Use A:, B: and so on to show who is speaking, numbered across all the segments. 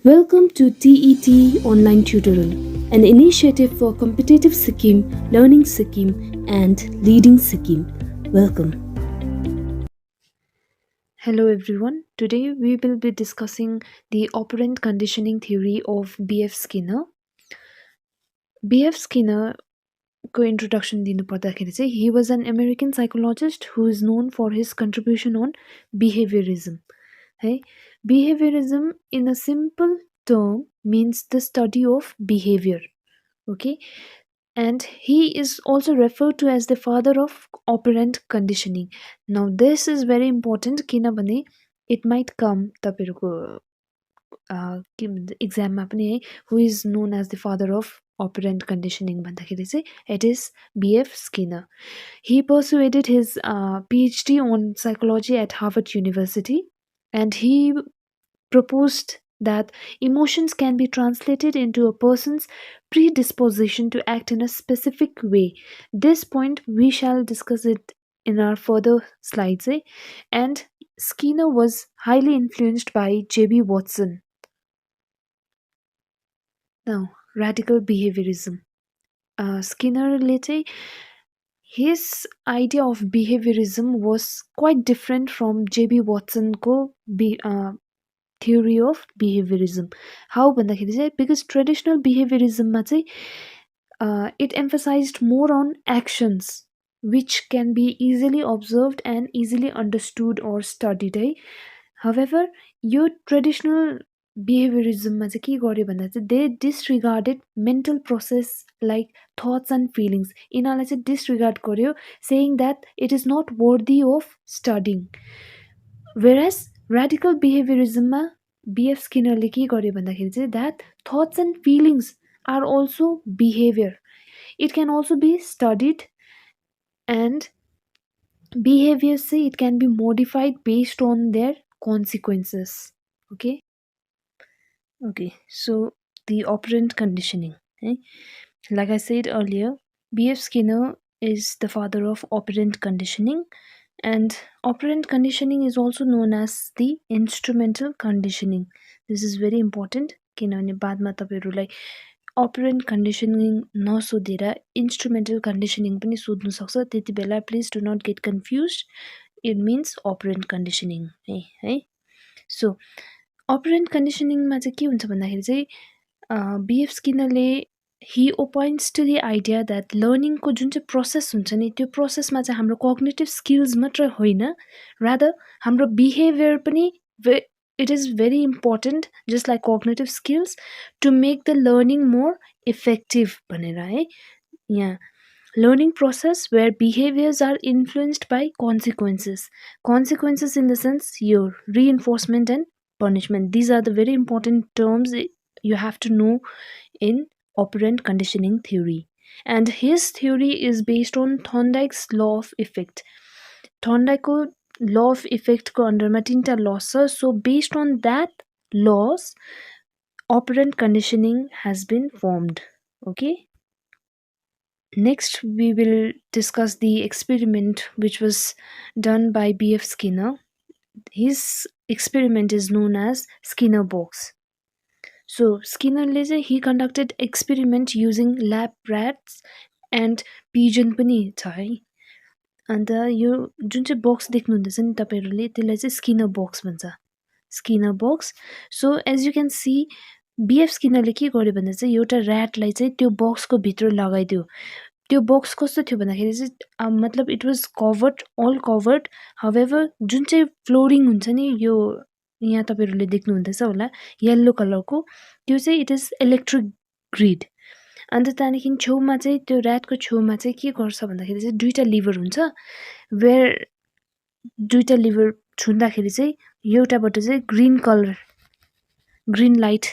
A: Welcome to TET Online Tutorial, an initiative for competitive Sikkim, learning Sikkim, and leading Sikkim. Welcome. Hello everyone. Today we will be discussing the operant conditioning theory of B.F. Skinner. B.F. Skinner को introduction दिनु पर्दाखेरि चाहिँ he was an American psychologist who is known for his contribution on behaviorism. है behaviorism in a simple term means the study of behavior. Okay, and he is also referred to as the father of operant conditioning. Now this is very important किनभने it might come तपाईहरुको के भन्छ एक्जाममा पनि है who is known as the father of operant conditioning भन्दाखेरि चाहिँ it is B.F. Skinner. He persuaded his PhD on psychology at Harvard University, and he proposed that emotions can be translated into a person's predisposition to act in a specific way. This point we shall discuss it in our further slides. And Skinner was highly influenced by J.B. Watson. Now, radical behaviorism. Skinnerले चाहिँ his idea of behaviorism was quite different from J.B. Watsonको theory of behaviorism. How भन्दाखेरि चाहिँ because traditional behaviorismमा चाहिँ it emphasized more on actions which can be easily observed and easily understood or studied है. However, यो traditional behaviorismमा चाहिँ के गर्यो भन्दा चाहिँ they disregarded mental process like thoughts and feelings. यिनीहरूलाई चाहिँ disregard गर्यो, saying that it is not worthy of studying. Whereas radical behaviorismमा B.F. Skinnerले के गर्यो भन्दाखेरि चाहिँ that thoughts and feelings are also behavior. It can also be studied, and behaviors say it can be modified based on their consequences. Okay, so the operant conditioning. Like I said earlier, B.F. Skinner is the father of operant conditioning, and operant conditioning is also known as the instrumental conditioning. This is very important किनभने बादमा तपाईहरुलाई operant conditioning नसोधेर instrumental conditioning पनि सोध्नु सक्छ. त्यति बेला please do not get confused. It means operant conditioning है. So operant conditioning मा चाहिँ के हुन्छ भन्दाखेरि चाहिँ B.F. Skinnerले he opines to the idea that learning को जुन चाहिँ प्रोसेस हुन्छ नि त्यो प्रोसेसमा चाहिँ हाम्रो cognitive skills मात्र होइन, rather हाम्रो behavior पनि it is very important, just like cognitive skills, to make the learning more effective भनेर है. यहाँ learning process where behaviors are influenced by consequences in the sense your reinforcement and punishment. These are the very important terms you have to know in operant conditioning theory. And his theory is based on Thorndike's law of effect. Thorndikeको law of effect को under मा तीनटा laws छ. So based on that laws, operant conditioning has been formed. Okay. Next, we will discuss the experiment which was done by B.F. Skinner. His experiment is known as Skinner box. So Skinnerले चाहिँ he conducted experiment using lab rats and pigeon पनि छ है. अन्त यो जुन चाहिँ box देख्नुहुँदैछ नि तपाईहरुले त्यसलाई चाहिँ स्किनर बक्स भन्छ. Skinner box. So as you can see B.F. स्किनरले के गर्यो भन्दा चाहिँ एउटा ऱ्याटलाई चाहिँ त्यो बक्सको भित्र लगाइदियो. त्यो बक्स कस्तो थियो भन्दाखेरि चाहिँ मतलब it was covered, all covered. However जुन चाहिँ फ्लोरिङ हुन्छ नि यो यहाँ तपाईहरुले देख्नुहुँदैछ होला येल्लो कलरको, त्यो चाहिँ इट इज इलेक्ट्रिक ग्रिड. अन्त त्यहाँदेखि छेउमा चाहिँ त्यो ऱ्याटको छेउमा चाहिँ के गर्छ भन्दाखेरि चाहिँ दुईटा लिभर हुन्छ, वेयर दुईटा लिभर छुँदाखेरि चाहिँ एउटाबाट चाहिँ ग्रीन लाइट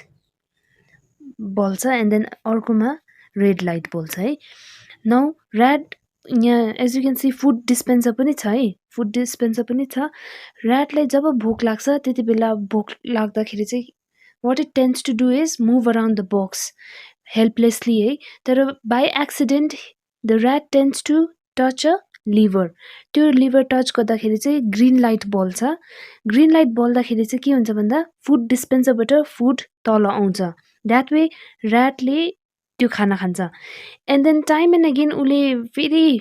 A: बल्छ एन्ड देन अर्कोमा रेड लाइट बल्छ है. नाउ ऱ्याट यहाँ as you can see food dispenser पनि छ है, फुड डिस्पेन्सर पनि छ. ऱ्याटलाई जब भोक लाग्छ त्यति बेला भोक लाग्दाखेरि चाहिँ what it tends to do is move around the box helplessly है. तर by accident the rat tends to touch a lever, त्यो लिभर टच गर्दाखेरि चाहिँ ग्रिन लाइट बल्छ। ग्रिन लाइट बल्दाखेरि चाहिँ के हुन्छ भन्दा फुड डिस्पेन्सरबाट फुड तल आउँछ। द्याट वे ऱ्याटले त्यो खाना खान्छ। And then time and again उसले फेरि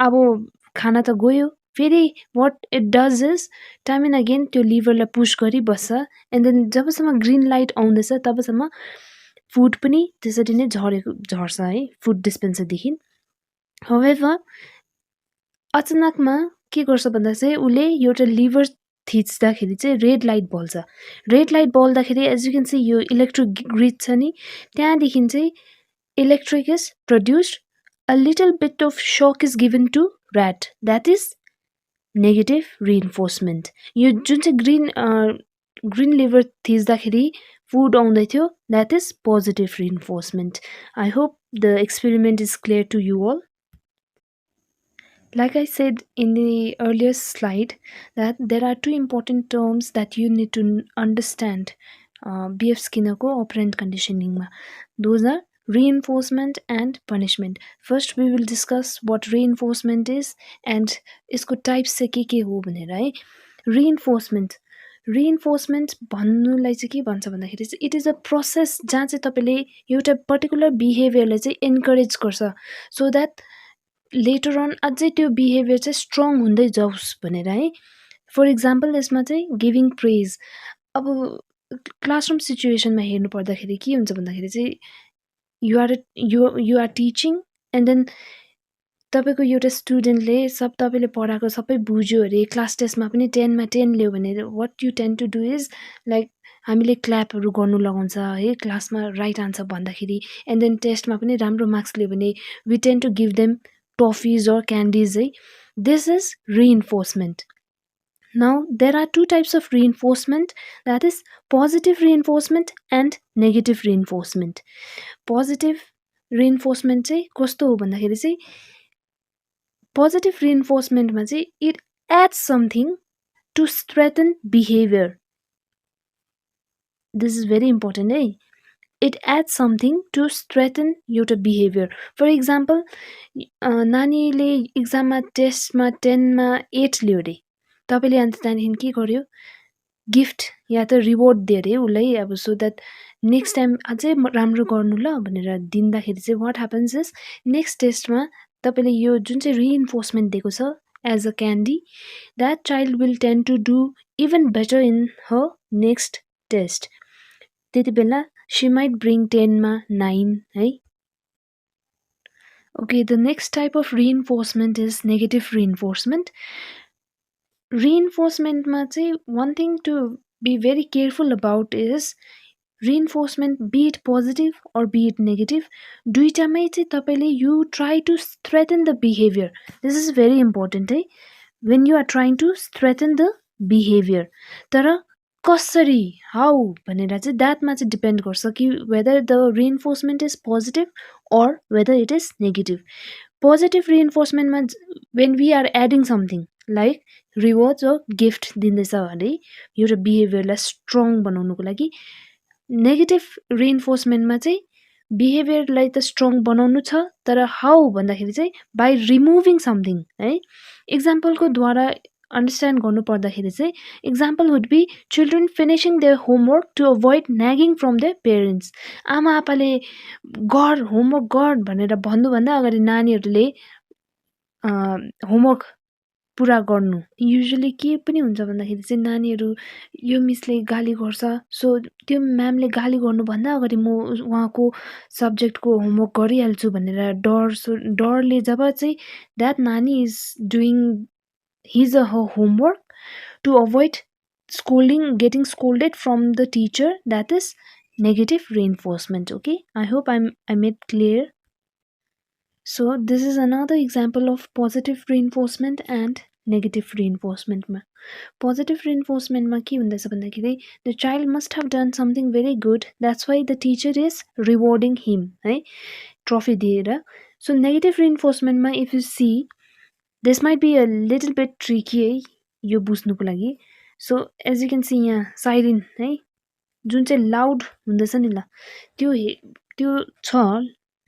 A: अब खाना त गयो, फेरि what it does is time and again त्यो लिभरलाई पुस गरिबस्छ। एन्ड देन जबसम्म ग्रिन लाइट आउँदैछ तबसम्म फुड पनि त्यसरी नै झर्छ है फुड डिस्पेन्सरदेखि। हाउएभर अचानकमा के गर्छ भन्दा चाहिँ उसले एउटा लिभर थिच्दाखेरि चाहिँ रेड लाइट बल्छ। रेड लाइट बल्दाखेरि एज यु क्यान सी यो इलेक्ट्रिक ग्रिड छ नि, त्यहाँदेखि चाहिँ electric is produced, a little bit of shock is given to rat, that is negative reinforcement. यो जुन चाहिँ ग्रिन लिभर थिच्दाखेरि फुड आउँदै थियो, that is positive reinforcement. I hope the experiment is clear to you all. Like I said in the earlier slide, that there are two important terms that you need to understand B.F. Skinner ko operant conditioning ma. Those are reinforcement and punishment. First we will discuss what reinforcement is and isko types se ke ho bhanera hai. Reinforcement भन्नुलाई चाहिँ के भन्छ भन्दाखेरि चाहिँ it is a process जहाँ चाहिँ तपाईँले एउटा पर्टिकुलर बिहेभियरलाई चाहिँ एन्करेज गर्छ सो द्याट लेटर अन अझै त्यो बिहेभियर चाहिँ स्ट्रङ हुँदै जाओस् भनेर है। फर इक्जाम्पल यसमा चाहिँ गिभिङ प्रेज, अब क्लासरुम सिचुएसनमा हेर्नु पर्दाखेरि के हुन्छ भन्दाखेरि चाहिँ you are teaching and then तपाईँको एउटा स्टुडेन्टले तपाईँले पढाएको सबै बुझ्यो अरे, क्लास टेस्टमा पनि 10 मा 10 ल्यायो भने what you tend to do is like हामीले क्ल्यापहरू गर्नु लगाउँछ है क्लासमा राइट आन्सर भन्दाखेरि। एन्ड देन टेस्टमा पनि राम्रो मार्क्स लियो भने we tend to give them toffees or candies. This is reinforcement. Now there are two types of reinforcement, that is positive reinforcement and negative reinforcement. Positive reinforcement चाहिँ कस्तो हो भन्दाखेरि चाहिँ positive reinforcement मा चाहिँ it adds something to strengthen behavior. This is very important है. It adds something to strengthen your behavior. For example, नानीले एक्जाममा टेस्टमा 10 मा 8 ल्यायो अरे, तपाईँले अन्त त्यहाँदेखि के गर्यो गिफ्ट या त रिवार्ड दियो अरे उसलाई, अब सो द्याट नेक्स्ट टाइम अझै राम्रो गर्नु ल भनेर दिँदाखेरि चाहिँ वाट ह्यापन्स इज नेक्स्ट टेस्टमा तपाईँले यो जुन चाहिँ रिइन्फोर्समेन्ट दिएको छ as a candy, that child will tend to do even better in her next test. त्यति बेला she might bring 10 ma 9 है। Okay, the next type of reinforcement is negative reinforcement. Reinforcement ma चाहिँ one thing to be very careful about is reinforcement, be it positive or be it negative, दुईटामै चाहिँ तपाईले you try to strengthen the behavior. This is very important है, when you are trying to strengthen the behavior. तर कसरी how भनेर चाहिँ द्याटमा चाहिँ depend गर्छ कि whether the reinforcement is positive or whether it is negative. Positive reinforcementमा when we are adding something like rewards or gift दिँदैछ भने एउटा बिहेभियरलाई स्ट्रङ बनाउनुको लागि, नेगेटिभ रिइन्फोर्समेन्टमा चाहिँ बिहेभियरलाई त स्ट्रङ बनाउनु छ तर हाउ भन्दाखेरि चाहिँ बाई रिमुभिङ समथिङ है। इक्जाम्पलको द्वारा अन्डरस्ट्यान्ड गर्नु पर्दाखेरि चाहिँ example would be children finishing their homework to avoid nagging from their parents. आमा आपाले गर होमवर्क गर भनेर भन्नुभन्दा अगाडि नानीहरूले होमवर्क पुरा गर्नु, युजुअली के पनि हुन्छ भन्दाखेरि चाहिँ नानीहरू यो मिसले गाली गर्छ सो त्यो म्यामले गाली गर्नुभन्दा अगाडि म उहाँको सब्जेक्टको होमवर्क गरिहाल्छु भनेर डरले जब चाहिँ द्याट नानी is doing his or her homework to avoid getting scolded from the teacher, that is negative reinforcement. Okay, I hope I made clear. So this is another example of positive reinforcement and negative reinforcement. Positive reinforcement ma ke hundaicha bhandakiri the child must have done something very good, that's why the teacher is rewarding him hai trophy diera. So negative reinforcement ma if you see, this might be a little bit tricky है यो बुझ्नुको लागि। So as you can see यहाँ siren है जुन चाहिँ loud हुँदैछ नि ल त्यो छ,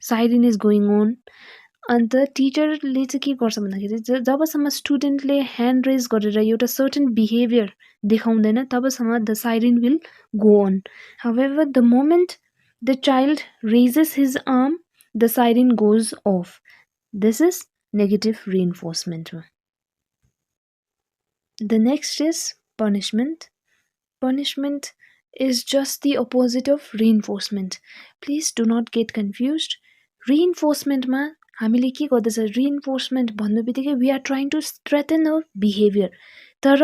A: साइरेन इज गोइङ अन, अन्त टिचरले चाहिँ के गर्छ भन्दाखेरि जबसम्म स्टुडेन्टले ह्यान्ड रेज गरेर एउटा सर्टेन बिहेभियर देखाउँदैन तबसम्म the siren will go on. However, the moment the child raises his arm, the siren goes off. This is negative reinforcement. The next is punishment. Punishment is just the opposite of reinforcement. Please do not get confused. Reinforcement ma हामीले के गर्दछ reinforcement भन्नु बित्तिकै we are trying to strengthen a behavior. तर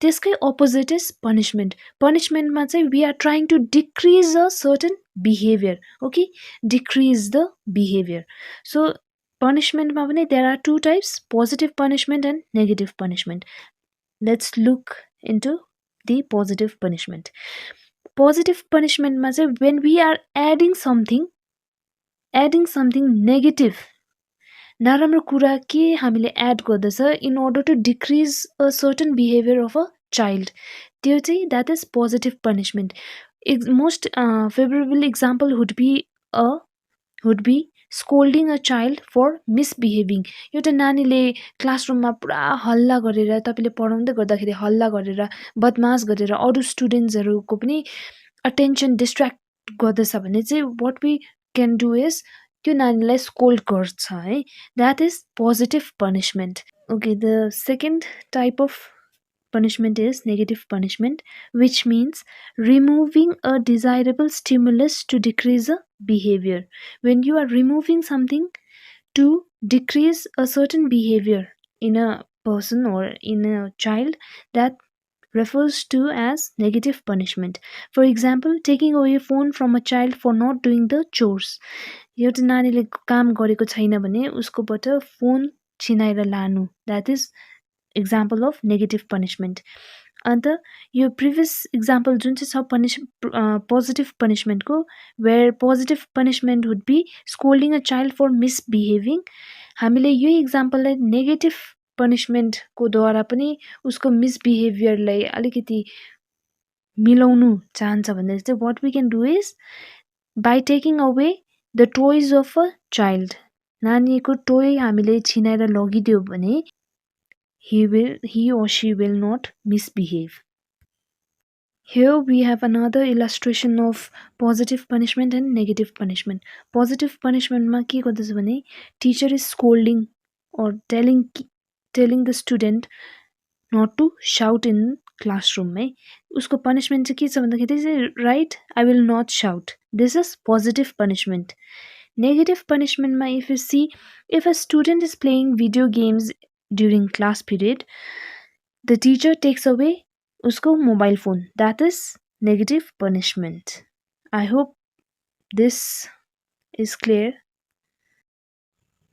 A: त्यसकै opposite is punishment. Punishment मा चाहिँ we are trying to decrease a certain behavior. Okay, decrease the behavior. So punishment मा पनि there are two types, positive punishment and negative punishment. Let's look into the positive punishment. Positive punishment मा चाहिँ when we are adding something negative, नराम्रो कुरा के हामीले add गर्दछ in order to decrease a certain behavior of a child, त्यो चाहिँ that is positive punishment. Most favorable example would be scolding a child for misbehaving. एउटा नानीले क्लासरुममा पुरा हल्ला गरेर तपाईले पढाउँदै गर्दाखेरि हल्ला गरेर बदमास गरेर अरू स्टुडेन्ट्सहरूको पनि अटेन्सन डिस्ट्र्याक्ट गर्दछ भने चाहिँ what we can do is त्यो नानीलाई स्कोल्ड गर्छ है. That is positive punishment. Okay, the second type of punishment is negative punishment, which means removing a desirable stimulus to decrease a behavior. When you are removing something to decrease a certain behavior in a person or in a child, that refers to as negative punishment. For example, taking away phone from a child for not doing the chores. एउटा नानीले काम गरेको छैन भने उसकोबाट phone छिनाएर लानु, that is example of negative punishment. अन्त यो previous example जुन चाहिँ छ positive punishment को, where positive punishment would be scolding a child for misbehaving, हामीले यो example लाई negative punishment को द्वारा पनि उसको misbehaviorलाई अलिकति मिलाउनु चाहन्छ भने चाहिँ what we can do is by taking away the toys of a child. नानीको टोय हामीले छिनाएर लगिदियो भने he or she will not misbehave. Here we have another illustration of positive punishment and negative punishment. Positive punishment मा के गर्दछ भने teacher is scolding or telling the student not to shout in classroom है. उसको punishment चाहिँ के छ भन्दाखेरि चाहिँ right, I will not shout. This is positive punishment. Negative punishment मा if you see, if a student is playing video games during class period, the teacher takes away उसको mobile phone. That is negative punishment. I hope this is clear.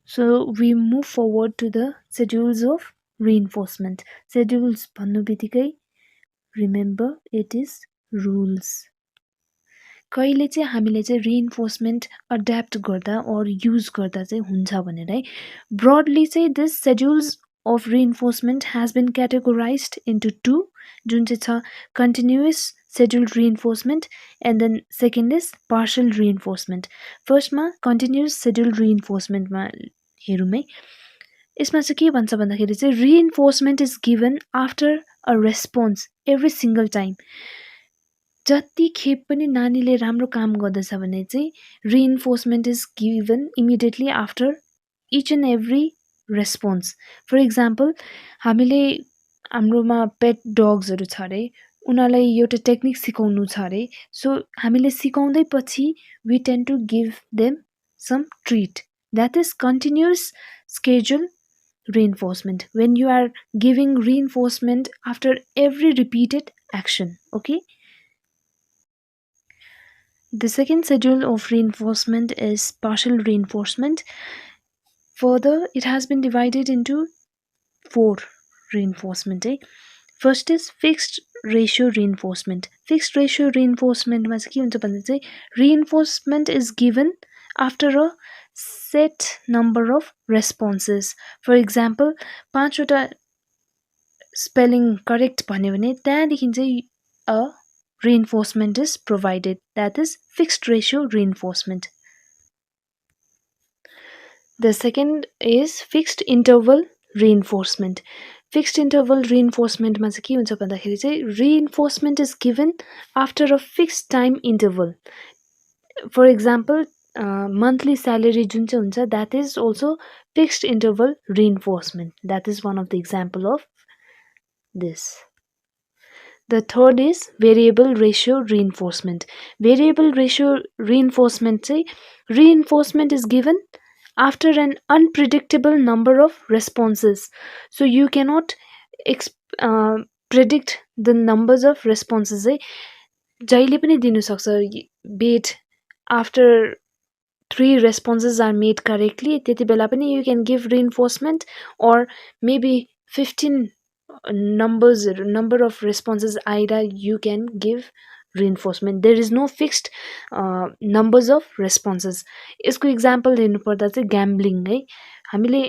A: So we move forward to the schedules of reinforcement. Schedules भन्नु बित्तिकै remember it is rules. कहिले चाहिँ हामीले चाहिँ reinforcement adapt गर्दा or use गर्दा चाहिँ हुन्छ भनेर है. Broadly चाहिँ this schedules of reinforcement has been categorized into two, जुन चाहिँ छ continuous scheduled reinforcement and then second is partial reinforcement. First मा continuous scheduled reinforcement मा हेरौँ है. यसमा चाहिँ के भन्छ भन्दाखेरि चाहिँ reinforcement is given after a response every single time. जति खेप पनि नानीले राम्रो काम गर्दछ भने चाहिँ reinforcement is given immediately after each and every response. For example, हामीले हाम्रोमा पेट डग्सहरू छ अरे, उनीहरूलाई एउटा टेक्निक सिकाउनु छ अरे, सो हामीले सिकाउँदै पछि we tend to give them some treat. That is continuous schedule reinforcement, when you are giving reinforcement after every repeated action. Okay. The second schedule of reinforcement is partial reinforcement. Further, it has been divided into 4 reinforcement. First is fixed ratio reinforcement. Fixed ratio reinforcement मा चाहिँ के हुन्छ भन्दा चाहिँ reinforcement is given after a set number of responses. For example, 5 वटा spelling correct भन्यो भने त्यहाँदेखि चाहिँ a reinforcement is provided. That is fixed ratio reinforcement. The second is fixed interval reinforcement. Fixed interval reinforcement मा चाहिँ के हुन्छ भन्दाखेरि चाहिँ reinforcement is given after a fixed time interval. For example, monthly salary जुन चाहिँ हुन्छ that is also fixed interval reinforcement. That is one of the example of this. The third is variable ratio reinforcement. Variable ratio reinforcement चाहिँ reinforcement is given after an unpredictable number of responses. So you cannot predict the numbers of responses. जहिले पनि दिनु सक्छ, be it after 3 responses are made correctly, त्यति बेला पनि you can give reinforcement, or maybe 15 number of responses आइदा you can give reinforcement. There is no fixed numbers of responses. यसको example हेर्नु पर्दा चाहिँ gambling है, हामीले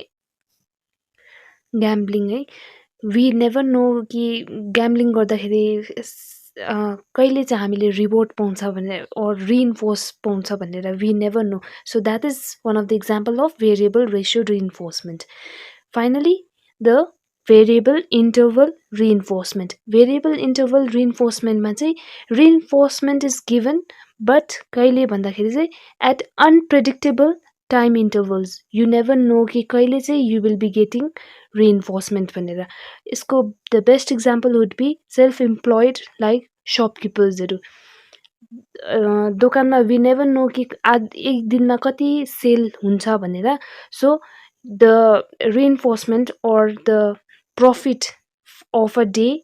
A: gambling है, we never know कि gambling गर्दाखेरि कहिले चाहिँ हामीले रिवॉर्ड पाउँछ भनेर or reinforce पाउँछ भनेर we never know. So that is one of the example of variable ratio reinforcement. Finally, the variable interval reinforcement. Variable interval reinforcement मा चाहिँ reinforcement is given but कहिले भन्दाखेरि चाहिँ at unpredictable time intervals. You never know कि कहिले चाहिँ you will be getting reinforcement भनेर. यसको the best example would be self-employed like shopkeepers हरु. दोकानमा we never know कि एक दिनमा कति सेल हुन्छ भनेर. So the reinforcement or the profit of a day,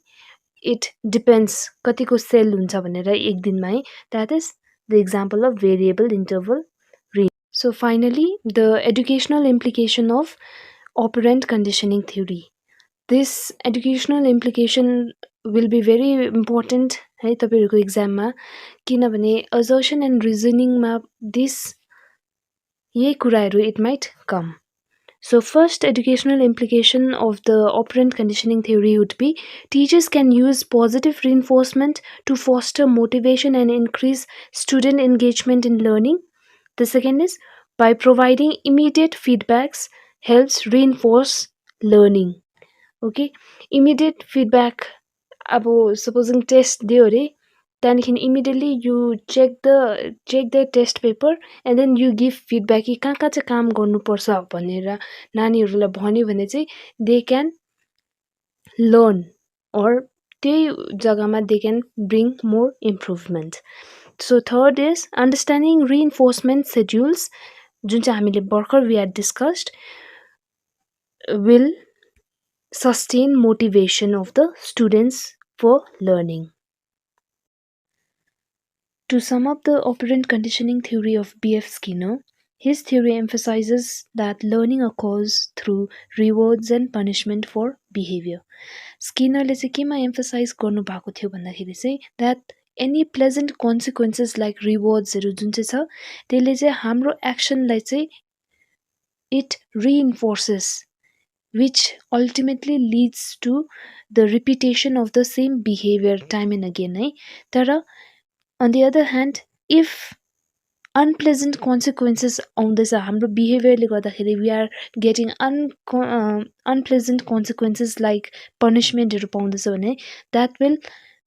A: it depends कतिको सेल हुन्छ भनेर एक दिनमा है. That is the example of variable interval. So finally, the educational implication of operant conditioning theory. This educational implication will be very important है तपाईहरुको examमा, किनभने assertion and reasoning मा this यही कुराहरु it might come. So first educational implication of the operant conditioning theory would be teachers can use positive reinforcement to foster motivation and increase student engagement in learning. The second is by providing immediate feedbacks helps reinforce learning. Okay, immediate feedback, अब supposing test दियो अरे, त्यहाँदेखि immediately you check the test paper and then you give feedback कि कहाँ चाहिँ काम गर्नुपर्छ भनेर नानीहरुलाई भन्यो भने चाहिँ they can learn, or त्यही जग्गामा they can bring more improvement. So third is understanding reinforcement schedules, जुन चाहिँ हामीले भर्खर we had discussed, will sustain motivation of the students for learning. To sum up the operant conditioning theory of B.F. Skinner, his theory emphasizes that learning occurs through rewards and punishment for behavior. Skinnerले चाहिँ केमा emphasize गर्नु भएको थियो भन्दाखेरि चाहिँ that any pleasant consequences like rewardsहरु जुन चाहिँ छ त्यसले चाहिँ हाम्रो actionलाई चाहिँ it reinforces, which ultimately leads to the repetition of the same behavior time and again है. तर on the other hand, if unpleasant consequences आउँदैछ हाम्रो behaviorले गर्दाखेरि we are getting unpleasant consequences like punishmentहरु पाउँदैछ भने that will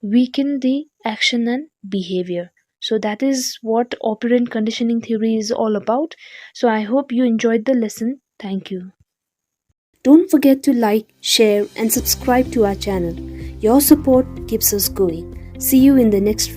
A: weaken the action and behavior. So that is what operant conditioning theory is all about. So I hope you enjoyed the lesson. Thank you. Don't forget to like, share and subscribe to our channel. Your support keeps us going. See you in the next video.